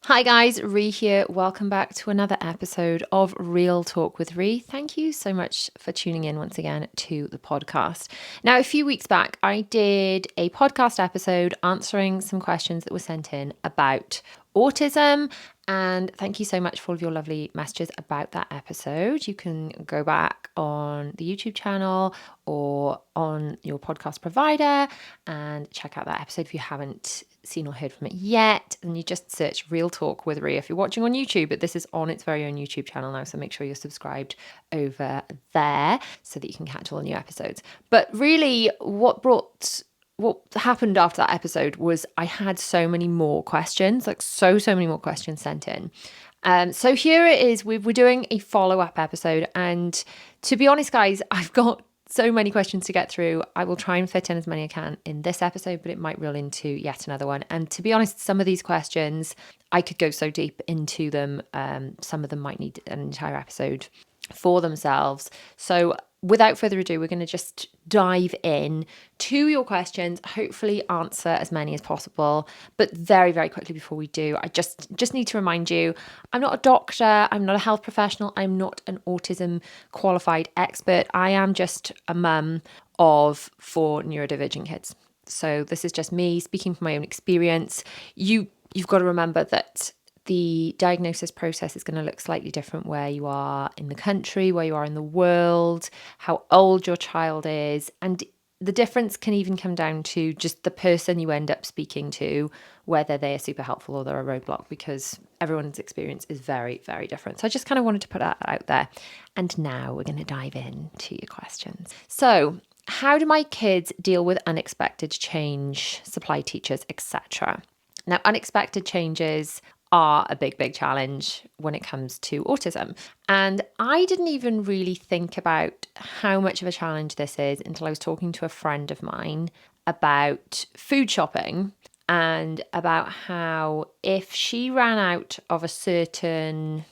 Hi guys, Rhi here. Welcome back to another episode of Real Talk with Rhi. Thank you so much for tuning in once again to the podcast. Now, a few weeks back, I did a podcast episode answering some questions that were sent in about autism. And thank you so much for all of your lovely messages about that episode. You can go back on the YouTube channel or on your podcast provider and check out that episode if you haven't seen or heard from it yet. And you just search Real Talk with Rhi if you're watching on YouTube, but this is on its very own YouTube channel now, so make sure you're subscribed over there so that you can catch all the new episodes. But really what happened after that episode was I had so many more questions, so many more questions sent in. So here it is. We're doing a follow-up episode, and to be honest, guys, I've got so many questions to get through. I will try and fit in as many as I can in this episode, but it might roll into yet another one. And to be honest, some of these questions, I could go so deep into them. Some of them might need an entire episode for themselves. So without further ado, we're going to just dive in to your questions, hopefully answer as many as possible. But very, very quickly before we do, I just need to remind you, I'm not a doctor, I'm not a health professional, I'm not an autism qualified expert. I am just a mum of 4 neurodivergent kids. So this is just me speaking from my own experience. You've got to remember that the diagnosis process is going to look slightly different where you are in the country, where you are in the world, how old your child is. And the difference can even come down to just the person you end up speaking to, whether they are super helpful or they're a roadblock, because everyone's experience is very, very different. So I just kind of wanted to put that out there. And now we're going to dive into your questions. So how do my kids deal with unexpected change, supply teachers, etc.? Now, unexpected changes are a big, big challenge when it comes to autism. And I didn't even really think about how much of a challenge this is until I was talking to a friend of mine about food shopping and about how if she ran out of a certain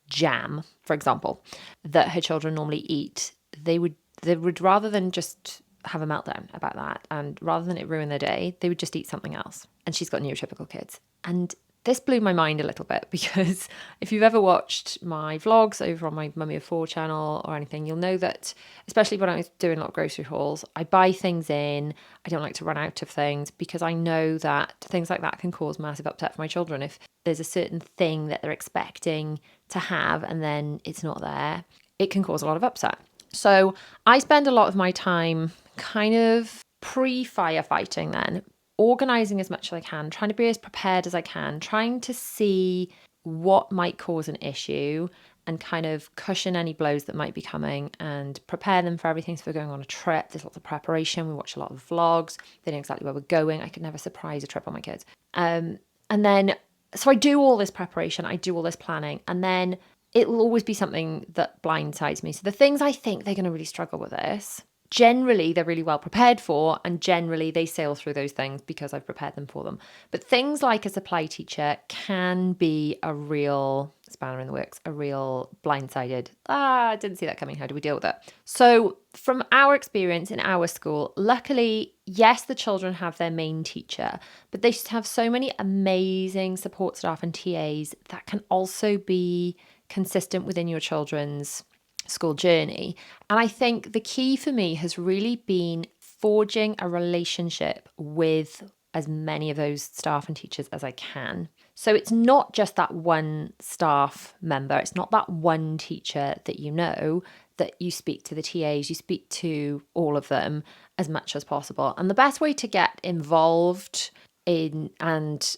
jam, for example, that her children normally eat, they would rather than just have a meltdown about that, and rather than it ruin their day, they would just eat something else. And she's got neurotypical kids. And this blew my mind a little bit, because if you've ever watched my vlogs over on my Mummy of 4 channel or anything, you'll know that, especially when I was doing a lot of grocery hauls, I buy things in. I don't like to run out of things, because I know that things like that can cause massive upset for my children. If there's a certain thing that they're expecting to have and then it's not there, it can cause a lot of upset. So I spend a lot of my time kind of pre-firefighting then, organizing as much as I can, trying to be as prepared as I can, trying to see what might cause an issue and kind of cushion any blows that might be coming and prepare them for everything. So we're going on a trip, there's lots of preparation, we watch a lot of vlogs, they know exactly where we're going. I could never surprise a trip on my kids. And then, so I do all this preparation, I do all this planning, and then it will always be something that blindsides me. So the things I think they're going to really struggle with this, generally they're really well prepared for, and generally they sail through those things because I've prepared them for them. But things like a supply teacher can be a real spanner in the works, a real blindsided, I didn't see that coming, how do we deal with it? So from our experience in our school, luckily, yes, the children have their main teacher, but they just have so many amazing support staff and TAs that can also be consistent within your children's school journey. And I think the key for me has really been forging a relationship with as many of those staff and teachers as I can. So it's not just that one staff member, it's not that one teacher that you know, that you speak to the TAs, you speak to all of them as much as possible. And the best way to get involved in and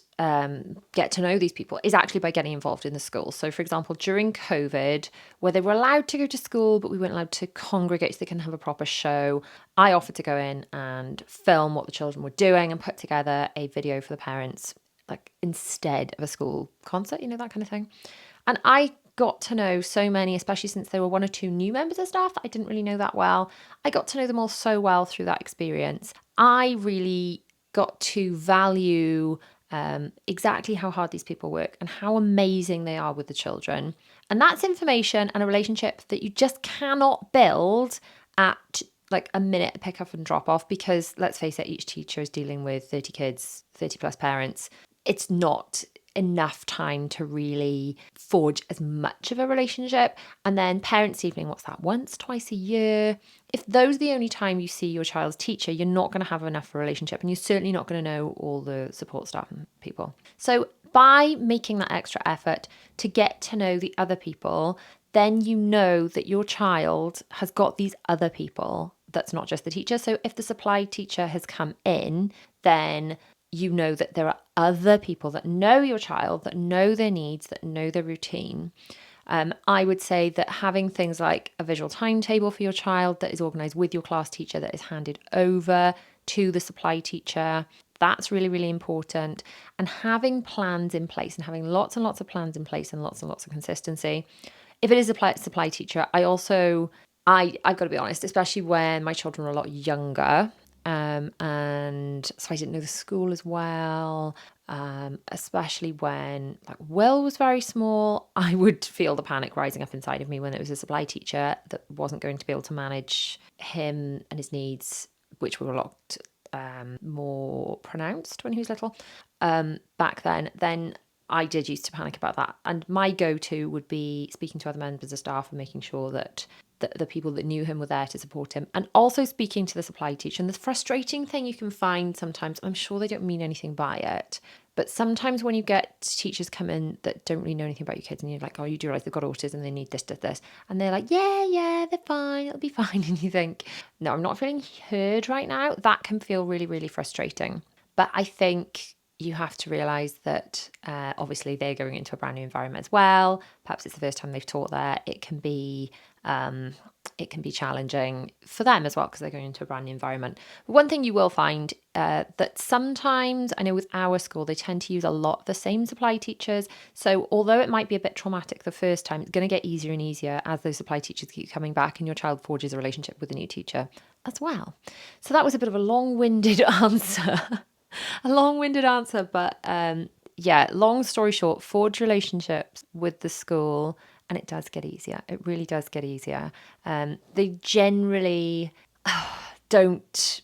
get to know these people is actually by getting involved in the school. So for example, during COVID, where they were allowed to go to school, but we weren't allowed to congregate so they can have a proper show, I offered to go in and film what the children were doing and put together a video for the parents, like instead of a school concert, that kind of thing. And I got to know so many, especially since there were 1 or 2 new members of staff that I didn't really know that well. I got to know them all so well through that experience. I really got to value exactly how hard these people work and how amazing they are with the children. And that's information and a relationship that you just cannot build at like a minute pick up and drop off, because let's face it, each teacher is dealing with 30 kids, 30 plus parents. It's not enough time to really forge as much of a relationship. And then parents' evening, what's that, once, twice a year? If those are the only time you see your child's teacher, you're not going to have enough of a relationship, and you're certainly not going to know all the support staff and people. So by making that extra effort to get to know the other people, then you know that your child has got these other people that's not just the teacher. So if the supply teacher has come in, then you know that there are other people that know your child, that know their needs, that know their routine. I would say that having things like a visual timetable for your child that is organised with your class teacher, that is handed over to the supply teacher, that's really, really important. And having plans in place, and having lots and lots of plans in place, and lots of consistency. If it is a supply teacher, I've got to be honest, especially when my children were a lot younger, and so I didn't know the school as well, especially when like Will was very small, I would feel the panic rising up inside of me when it was a supply teacher that wasn't going to be able to manage him and his needs, which were a lot more pronounced when he was little back then I did used to panic about that. And my go-to would be speaking to other members of staff and making sure that the people that knew him were there to support him, and also speaking to the supply teacher. And the frustrating thing you can find sometimes, I'm sure they don't mean anything by it, but sometimes when you get teachers come in that don't really know anything about your kids, and you're like, oh, you do realize they've got autism, they need this, and they're like, yeah, they're fine, it'll be fine. And you think, no, I'm not feeling heard right now. That can feel really, really frustrating. But I think you have to realise that obviously they're going into a brand new environment as well. Perhaps it's the first time they've taught there. It can be challenging for them as well because they're going into a brand new environment. One thing you will find that sometimes, I know with our school, they tend to use a lot of the same supply teachers. So although it might be a bit traumatic the first time, it's going to get easier and easier as those supply teachers keep coming back and your child forges a relationship with a new teacher as well. So that was a bit of a long-winded answer. But long story short, forge relationships with the school, and it does get easier. It really does get easier. They generally don't.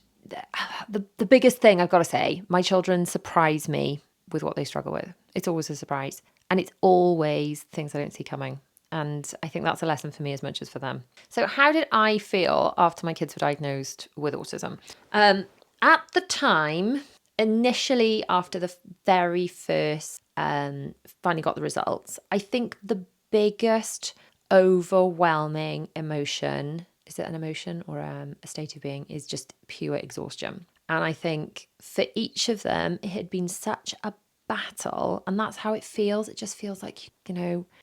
The biggest thing I've got to say, my children surprise me with what they struggle with. It's always a surprise, and it's always things I don't see coming. And I think that's a lesson for me as much as for them. So how did I feel after my kids were diagnosed with autism? At the time, initially, after the very first, finally got the results, I think the biggest overwhelming emotion, is it an emotion or a state of being, is just pure exhaustion. And I think for each of them, it had been such a battle, and that's how it feels. It just feels like,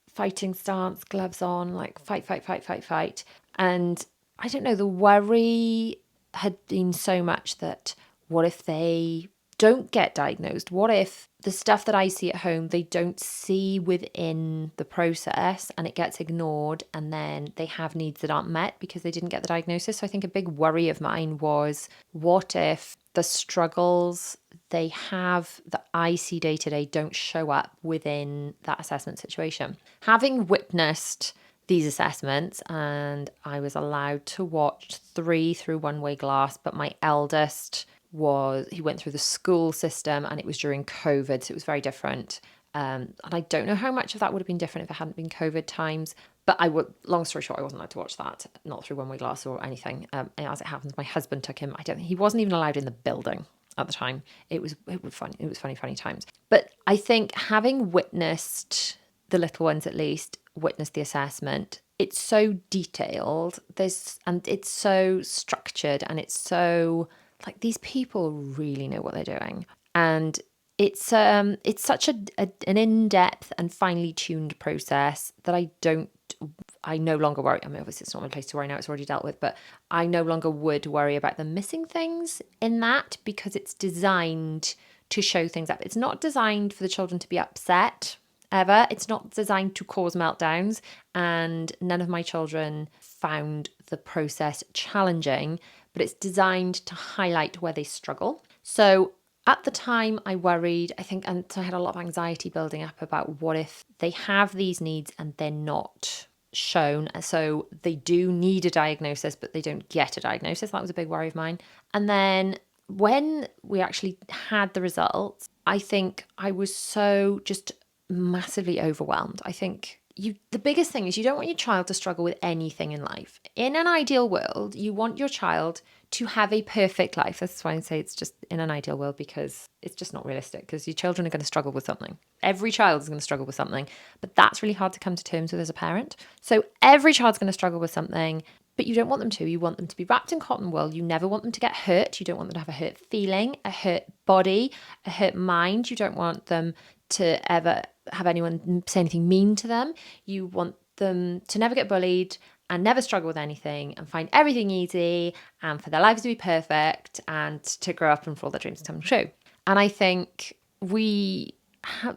fighting stance, gloves on, like fight. And I don't know, the worry had been so much that what if they don't get diagnosed? What if the stuff that I see at home, they don't see within the process and it gets ignored, and then they have needs that aren't met because they didn't get the diagnosis? So I think a big worry of mine was, what if the struggles they have that I see day to day don't show up within that assessment situation? Having witnessed these assessments, and I was allowed to watch 3 through one-way glass, but my eldest he went through the school system, and it was during COVID, so it was very different. And I don't know how much of that would have been different if it hadn't been COVID times. But long story short, I wasn't allowed to watch that, not through one-way glass or anything. And as it happens, my husband took him. He wasn't even allowed in the building at the time. It was funny. It was funny times. But I think having witnessed the little ones, at least, witnessed the assessment, it's so detailed. And it's so structured, and it's so like these people really know what they're doing. And it's such an in-depth and finely tuned process that I no longer worry. I mean, obviously it's not my place to worry now, it's already dealt with, but I no longer would worry about them missing things in that, because it's designed to show things up. It's not designed for the children to be upset ever. It's not designed to cause meltdowns, and none of my children found the process challenging, but it's designed to highlight where they struggle. So at the time I worried, I think, and so I had a lot of anxiety building up about what if they have these needs and they're not shown. So they do need a diagnosis, but they don't get a diagnosis. That was a big worry of mine. And then when we actually had the results, I think I was so just massively overwhelmed. I think the biggest thing is you don't want your child to struggle with anything in life. In an ideal world, you want your child to have a perfect life. That's why I say it's just in an ideal world, because it's just not realistic, because your children are going to struggle with something. Every child is going to struggle with something, but that's really hard to come to terms with as a parent. So every child's going to struggle with something, but you don't want them to. You want them to be wrapped in cotton wool. You never want them to get hurt. You don't want them to have a hurt feeling, a hurt body, a hurt mind. You don't want them to ever have anyone say anything mean to them. You want them to never get bullied and never struggle with anything and find everything easy, and for their lives to be perfect and to grow up and for all their dreams to come true. And I think we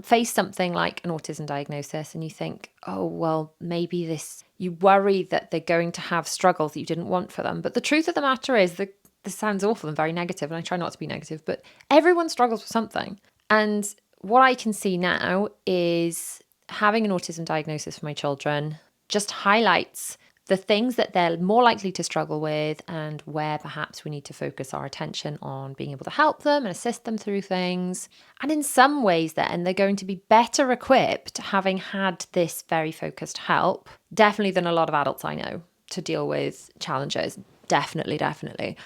face something like an autism diagnosis and you think, oh, well, maybe you worry that they're going to have struggles that you didn't want for them. But the truth of the matter is that this sounds awful and very negative, and I try not to be negative, but everyone struggles with something. And what I can see now is having an autism diagnosis for my children just highlights the things that they're more likely to struggle with, and where perhaps we need to focus our attention on being able to help them and assist them through things. And in some ways then they're going to be better equipped, having had this very focused help, definitely, than a lot of adults I know, to deal with challenges. Definitely.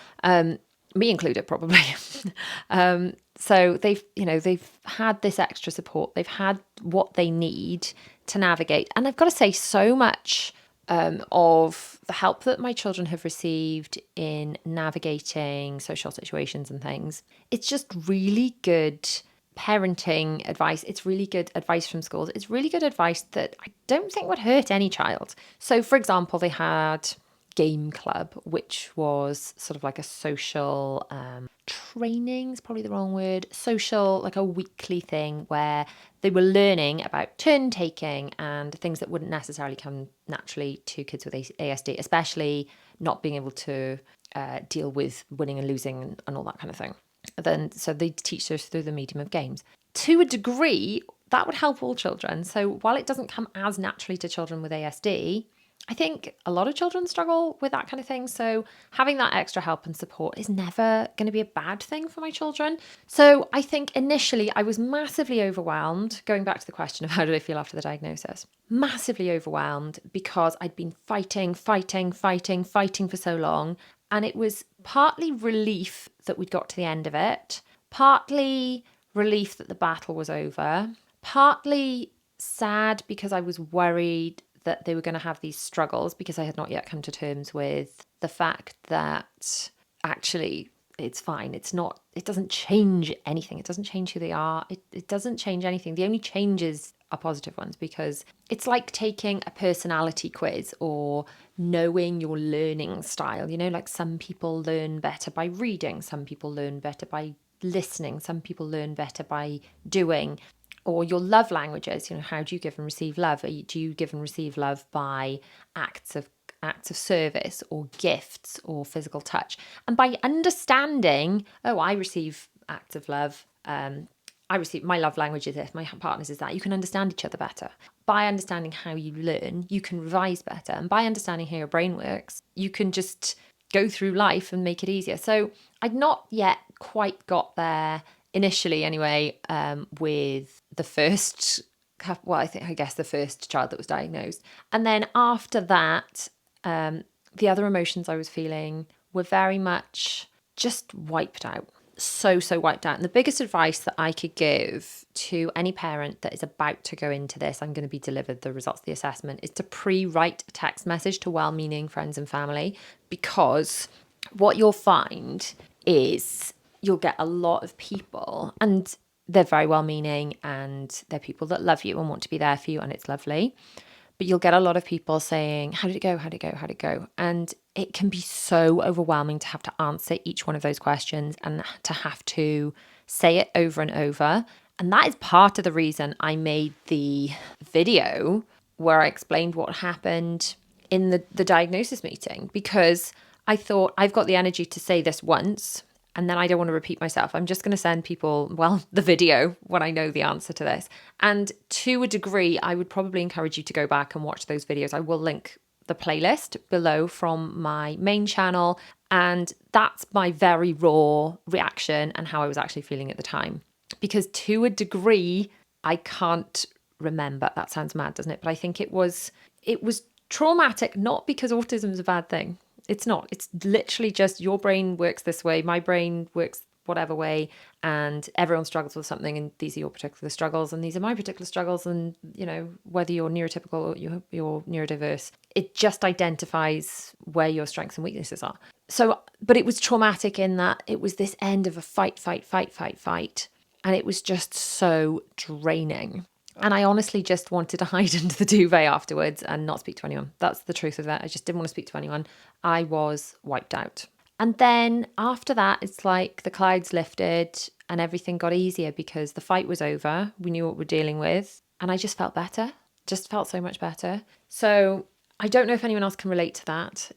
Me included, probably. So they've had this extra support. They've had what they need to navigate. And I've got to say, so much of the help that my children have received in navigating social situations and things, it's just really good parenting advice. It's really good advice from schools. It's really good advice that I don't think would hurt any child. So, for example, they had game club, which was sort of like a social training is probably the wrong word, social, like a weekly thing where they were learning about turn taking and things that wouldn't necessarily come naturally to kids with ASD, especially not being able to deal with winning and losing and all that kind of thing. So they teach us through the medium of games. To a degree, that would help all children. So while it doesn't come as naturally to children with ASD, I think a lot of children struggle with that kind of thing. So having that extra help and support is never going to be a bad thing for my children. So I think initially I was massively overwhelmed, going back to the question of how did I feel after the diagnosis, massively overwhelmed because I'd been fighting for so long. And it was partly relief that we'd got to the end of it, partly relief that the battle was over, partly sad because I was worried that they were going to have these struggles because I had not yet come to terms with the fact that actually it's fine. It doesn't change anything. It doesn't change who they are. It doesn't change anything. The only changes are positive ones, because it's like taking a personality quiz or knowing your learning style. Like some people learn better by reading. Some people learn better by listening. Some people learn better by doing. Or your love languages, how do you give and receive love? Do you give and receive love by acts of service or gifts or physical touch? And by understanding, I receive acts of love, my love language is this, my partner's is that, you can understand each other better. By understanding how you learn, you can revise better. And by understanding how your brain works, you can just go through life and make it easier. So I'd not yet quite got there initially anyway, with the first, I guess the first child that was diagnosed. And then after that, the other emotions I was feeling were very much just wiped out. So wiped out. And the biggest advice that I could give to any parent that is about to go into this, I'm going to be delivered the results of the assessment, is to pre-write a text message to well-meaning friends and family, because what you'll find is you'll get a lot of people, and they're very well-meaning and they're people that love you and want to be there for you, and it's lovely. But you'll get a lot of people saying, how did it go? How did it go? How did it go? And it can be so overwhelming to have to answer each one of those questions and to have to say it over and over. And that is part of the reason I made the video where I explained what happened in the diagnosis meeting, because I thought I've got the energy to say this once, and then I don't want to repeat myself. I'm just going to send people, the video when I know the answer to this. And to a degree, I would probably encourage you to go back and watch those videos. I will link the playlist below from my main channel. And that's my very raw reaction and how I was actually feeling at the time. because to a degree, I can't remember. That sounds mad, doesn't it? But I think it was traumatic, not because autism is a bad thing. It's not. It's literally just your brain works this way, my brain works whatever way, and everyone struggles with something, and these are your particular struggles, and these are my particular struggles, and whether you're neurotypical or you're neurodiverse, it just identifies where your strengths and weaknesses are. So, but it was traumatic in that it was this end of a fight, and it was just so draining. And I honestly just wanted to hide under the duvet afterwards and not speak to anyone. That's the truth of it. I just didn't want to speak to anyone. I was wiped out. And then after that, it's like the clouds lifted and everything got easier because the fight was over. We knew what we're dealing with. And I just felt better, just felt so much better. So I don't know if anyone else can relate to that.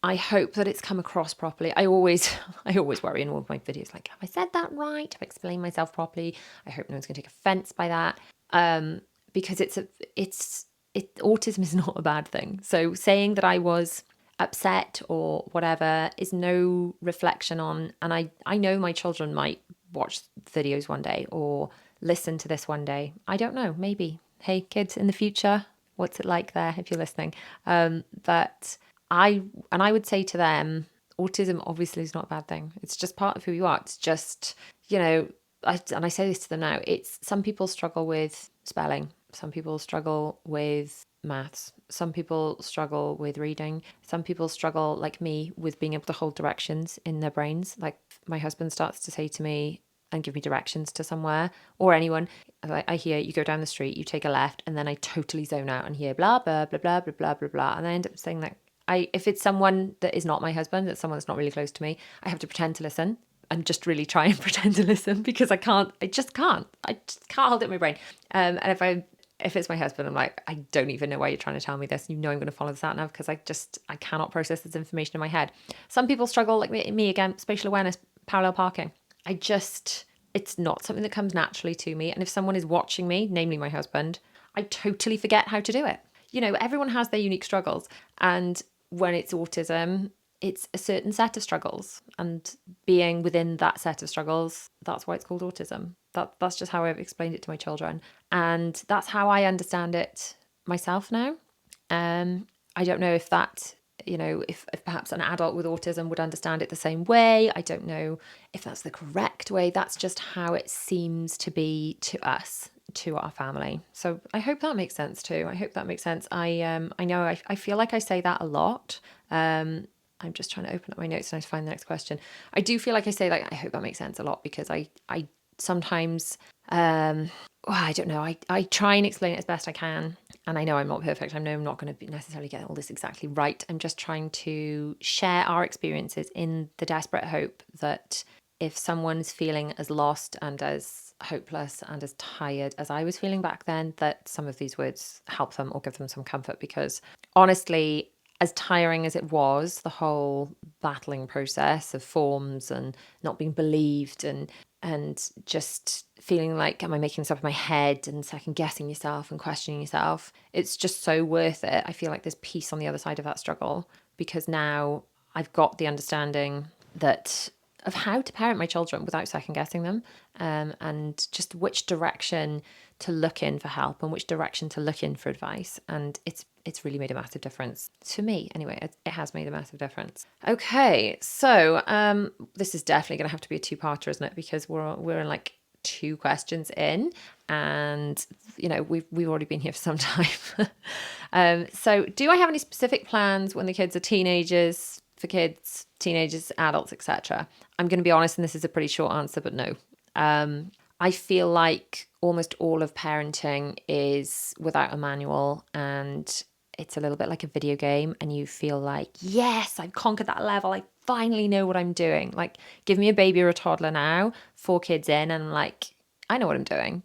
I hope that it's come across properly. I always worry in all of my videos, like, have I said that right? Have I explained myself properly? I hope no one's going to take offense by that. Because autism is not a bad thing. So saying that I was upset or whatever is no reflection on, and I know my children might watch videos one day or listen to this one day. I don't know, maybe. Hey kids in the future, what's it like there if you're listening? But I would say to them, autism obviously is not a bad thing. It's just part of who you are. It's just, I say this to them now, it's some people struggle with spelling. Some people struggle with maths. Some people struggle with reading. Some people struggle, like me, with being able to hold directions in their brains. Like my husband starts to say to me and give me directions to somewhere, or anyone. I hear you go down the street, you take a left, and then I totally zone out and hear blah, blah, blah, blah, blah, blah, blah, blah. And I end up saying that if it's someone that is not my husband, it's someone that's not really close to me, I have to pretend to listen and just really try and pretend to listen because I just can't hold it in my brain. And if it's my husband, I'm like, I don't even know why you're trying to tell me this. I'm going to follow this out now because I cannot process this information in my head. Some people struggle, like me again, spatial awareness, parallel parking. It's not something that comes naturally to me. And if someone is watching me, namely my husband, I totally forget how to do it. Everyone has their unique struggles. And when it's autism, it's a certain set of struggles, and being within that set of struggles, that's why it's called autism. That's just how I've explained it to my children. And that's how I understand it myself now. I don't know if that, if perhaps an adult with autism would understand it the same way. I don't know if that's the correct way. That's just how it seems to be to us, to our family. So I hope that makes sense too. I hope that makes sense. I know I feel like I say that a lot. I'm just trying to open up my notes and I find the next question. I do feel like I say I hope that makes sense a lot because I sometimes, I don't know. I try and explain it as best I can. And I know I'm not perfect. I know I'm not going to necessarily get all this exactly right. I'm just trying to share our experiences in the desperate hope that if someone's feeling as lost and as hopeless and as tired as I was feeling back then, that some of these words help them or give them some comfort. Because honestly, as tiring as it was, the whole battling process of forms and not being believed and just feeling like, am I making this up in my head, and second guessing yourself and questioning yourself, it's just so worth it. I feel like there's peace on the other side of that struggle because now I've got the understanding of how to parent my children without second guessing them, and just which direction to look in for help and which direction to look in for advice. And it's really made a massive difference to me. Anyway, it has made a massive difference. Okay, so this is definitely going to have to be a two-parter, isn't it? Because we're in like 2 questions in, and we've already been here for some time. So, do I have any specific plans when the kids are teenagers? For kids, teenagers, adults, etc. I'm going to be honest, and this is a pretty short answer, but no. I feel like almost all of parenting is without a manual, and it's a little bit like a video game, and you feel like, yes, I've conquered that level. I finally know what I'm doing. Like, give me a baby or a toddler now, 4 kids in, and I'm like, I know what I'm doing.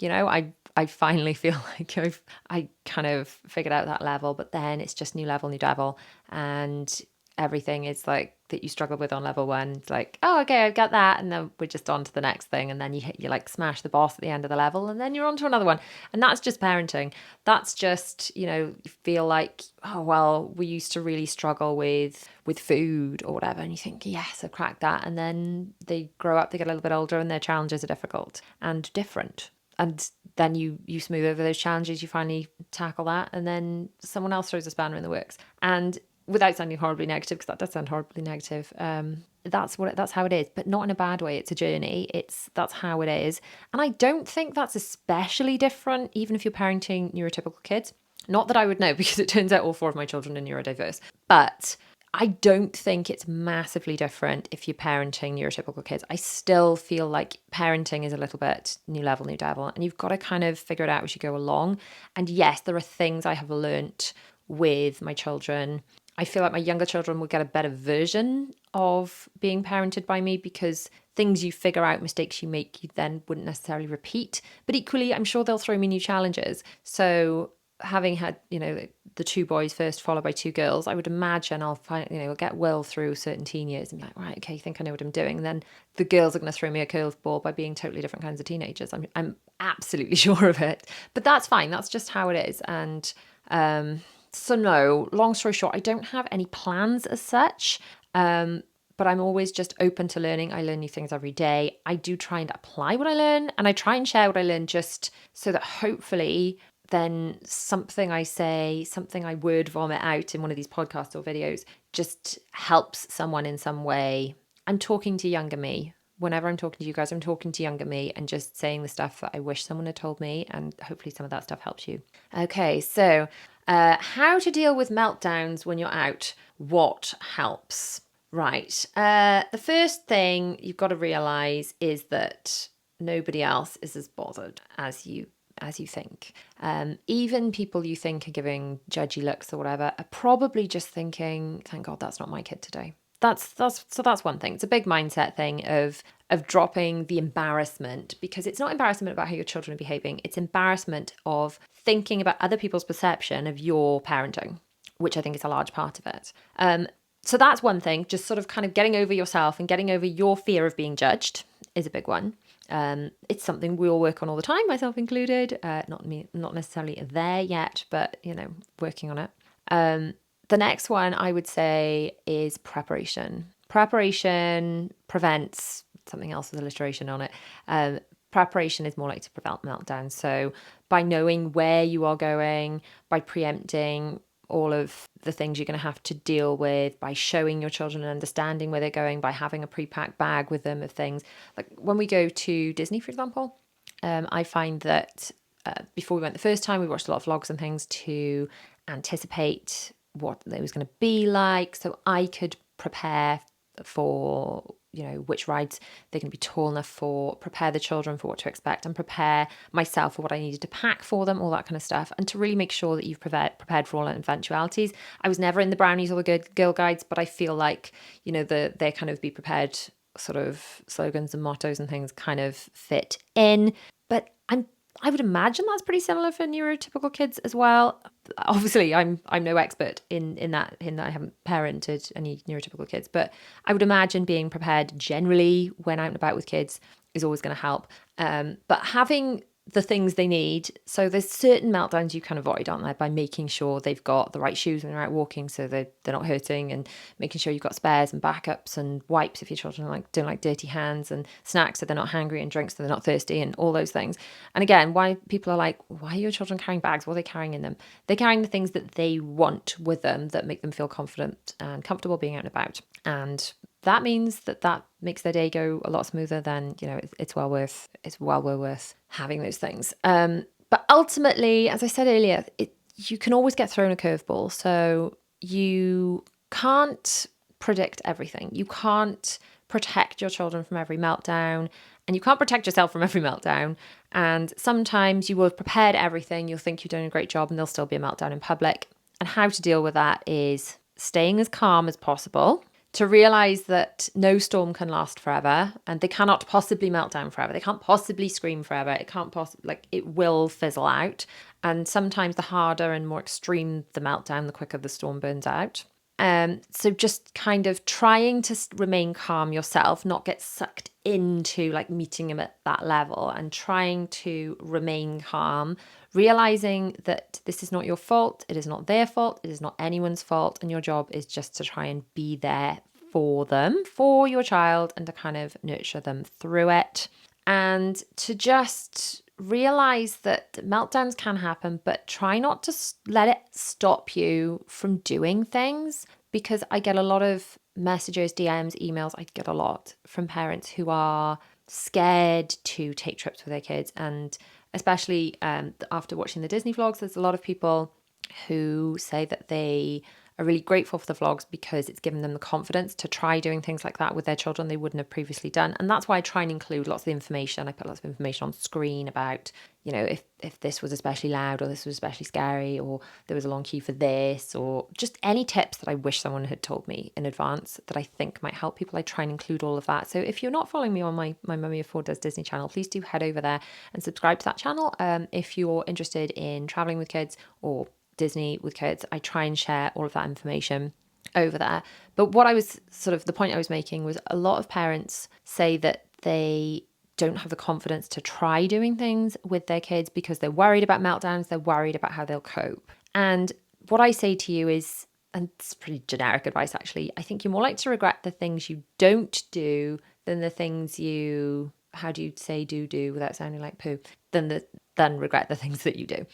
I finally feel like I kind of figured out that level, but then it's just new level, new devil. And everything is like that you struggle with on level one. It's like, oh, okay, I've got that. And then we're just on to the next thing. And then you like smash the boss at the end of the level, and then you're on to another one. And that's just parenting. That's just, you feel like, oh, well, we used to really struggle with food or whatever. And you think, yes, I've cracked that. And then they grow up, they get a little bit older, and their challenges are difficult and different. And then you smooth over those challenges, you finally tackle that, and then someone else throws a spanner in the works. And without sounding horribly negative, because that does sound horribly negative, that's how it is, but not in a bad way. It's a journey. That's how it is. And I don't think that's especially different, even if you're parenting neurotypical kids. Not that I would know, because it turns out all 4 of my children are neurodiverse. But I don't think it's massively different if you're parenting neurotypical kids. I still feel like parenting is a little bit new level, new devil, and you've got to kind of figure it out as you go along. And yes, there are things I have learnt with my children. I feel like my younger children will get a better version of being parented by me, because things you figure out, mistakes you make, you then wouldn't necessarily repeat. But equally, I'm sure they'll throw me new challenges. So having had, the 2 boys first, followed by 2 girls, I would imagine I'll find, I'll get Will through certain teen years and be like, right, okay, I think I know what I'm doing. And then the girls are going to throw me a curveball by being totally different kinds of teenagers. I'm absolutely sure of it. But that's fine. That's just how it is. And so no, long story short, I don't have any plans as such. But I'm always just open to learning. I learn new things every day. I do try and apply what I learn, and I try and share what I learn, just so that hopefully then something I say, something I word vomit out in one of these podcasts or videos, just helps someone in some way. I'm talking to younger me. Whenever I'm talking to you guys, I'm talking to younger me and just saying the stuff that I wish someone had told me, and hopefully some of that stuff helps you. Okay, so how to deal with meltdowns when you're out. What helps? Right. The first thing you've got to realize is that nobody else is as bothered as you think. Even people you think are giving judgy looks or whatever are probably just thinking, thank God that's not my kid today. That's one thing. It's a big mindset thing of dropping the embarrassment, because it's not embarrassment about how your children are behaving. It's embarrassment of thinking about other people's perception of your parenting, which I think is a large part of it. So that's one thing, just sort of kind of getting over yourself and getting over your fear of being judged is a big one. It's something we all work on all the time, myself included. Not necessarily there yet, but working on it. The next one I would say is preparation. Preparation prevents something else with alliteration on it. Preparation is more likely to prevent meltdowns. So by knowing where you are going, by preempting all of the things you're going to have to deal with, by showing your children and understanding where they're going, by having a pre-packed bag with them of things. Like when we go to Disney, for example, I find that before we went the first time, we watched a lot of vlogs and things to anticipate what it was going to be like, so I could prepare for which rides they're going to be tall enough for, prepare the children for what to expect, and prepare myself for what I needed to pack for them, all that kind of stuff, and to really make sure that you've prepared for all eventualities. I was never in the brownies or the girl guides, but I feel like they kind of be prepared sort of slogans and mottos and things kind of fit in. But I would imagine that's pretty similar for neurotypical kids as well. Obviously, I'm no expert in that I haven't parented any neurotypical kids, but I would imagine being prepared generally when out and about with kids is always going to help. But having the things they need. So there's certain meltdowns you can avoid, aren't there, by making sure they've got the right shoes when they're out walking so they're not hurting, and making sure you've got spares and backups and wipes if your children don't like dirty hands, and snacks so they're not hungry, and drinks so they're not thirsty, and all those things. And again, why people are like, why are your children carrying bags? What are they carrying in them? They're carrying the things that they want with them that make them feel confident and comfortable being out and about. And that means that makes their day go a lot smoother. Then it's well worth having those things. But ultimately, as I said earlier, you can always get thrown a curveball. So you can't predict everything. You can't protect your children from every meltdown, and you can't protect yourself from every meltdown. And sometimes you will have prepared everything. You'll think you're doing a great job, and there'll still be a meltdown in public. And how to deal with that is staying as calm as possible, to realize that no storm can last forever, and they cannot possibly melt down forever. They can't possibly scream forever. It can't possibly, it will fizzle out. And sometimes the harder and more extreme the meltdown, the quicker the storm burns out. So just kind of trying to remain calm yourself, not get sucked into like meeting them at that level, and trying to remain calm, realizing that this is not your fault. It is not their fault. It is not anyone's fault. And your job is just to try and be there for them, for your child, and to kind of nurture them through it. And to just realize that meltdowns can happen, but try not to let it stop you from doing things. Because I get a lot of messages, DMs, emails, I get a lot from parents who are scared to take trips with their kids. And especially after watching the Disney vlogs, there's a lot of people who say that they are really grateful for the vlogs because it's given them the confidence to try doing things like that with their children they wouldn't have previously done. And that's why I try and include lots of information. I put lots of information on screen about, you know, if this was especially loud, or this was especially scary, or there was a long queue for this, or just any tips that I wish someone had told me in advance that I think might help people. I try and include all of that. So if you're not following me on my Mummy of Four Does Disney channel, please do head over there and subscribe to that channel. If you're interested in traveling with kids or Disney with kids, I try and share all of that information over there. But what I was the point I was making was, a lot of parents say that they don't have the confidence to try doing things with their kids because they're worried about meltdowns, they're worried about how they'll cope. And what I say to you is, and it's pretty generic advice actually, I think you're more likely to regret the things you don't do than the things you, how do you say do without sounding like poo, than regret the things that you do,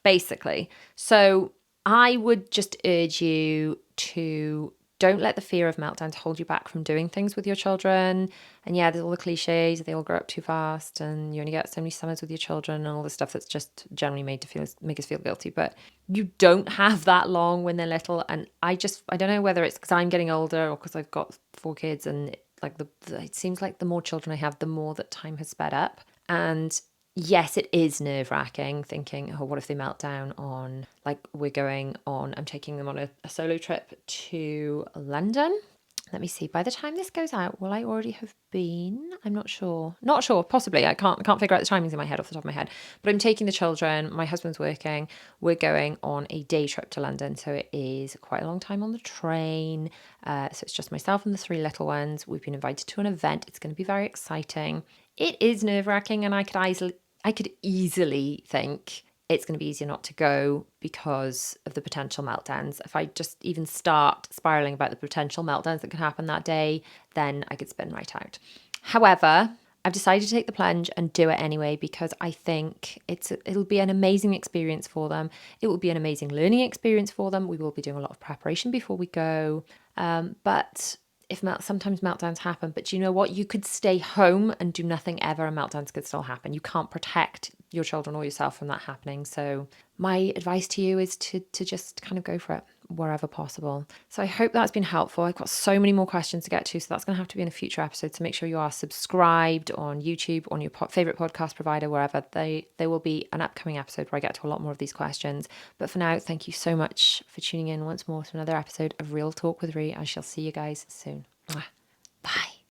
basically. So I would just urge you to don't let the fear of meltdowns hold you back from doing things with your children. And yeah, there's all the cliches, they all grow up too fast and you only get so many summers with your children and all the stuff that's just generally made to make us feel guilty. But you don't have that long when they're little. And I don't know whether it's because I'm getting older or because I've got 4 kids, and it seems like the more children I have, the more that time has sped up. And yes, it is nerve-wracking thinking, oh, what if they melt down on, like, I'm taking them on a solo trip to London. Let me see, by the time this goes out, will I already have been? I'm not sure, possibly. I can't figure out the timings in my head off the top of my head, but I'm taking the children, my husband's working, we're going on a day trip to London, so it is quite a long time on the train, so it's just myself and the 3 little ones. We've been invited to an event. It's going to be very exciting. It is nerve-wracking, and I could easily think it's going to be easier not to go because of the potential meltdowns. If I just even start spiraling about the potential meltdowns that could happen that day, then I could spin right out. However, I've decided to take the plunge and do it anyway because I think it'll be an amazing experience for them. It will be an amazing learning experience for them. We will be doing a lot of preparation before we go. But sometimes meltdowns happen, but you know what? You could stay home and do nothing ever, and meltdowns could still happen. You can't protect your children or yourself from that happening. So my advice to you is to just kind of go for it wherever possible. So I hope that's been helpful. I've got so many more questions to get to, so that's going to have to be in a future episode. So make sure you are subscribed on YouTube, on your favorite podcast provider, wherever. There will be an upcoming episode where I get to a lot more of these questions. But for now, thank you so much for tuning in once more to another episode of Real Talk with Rhi. I shall see you guys soon. Mwah.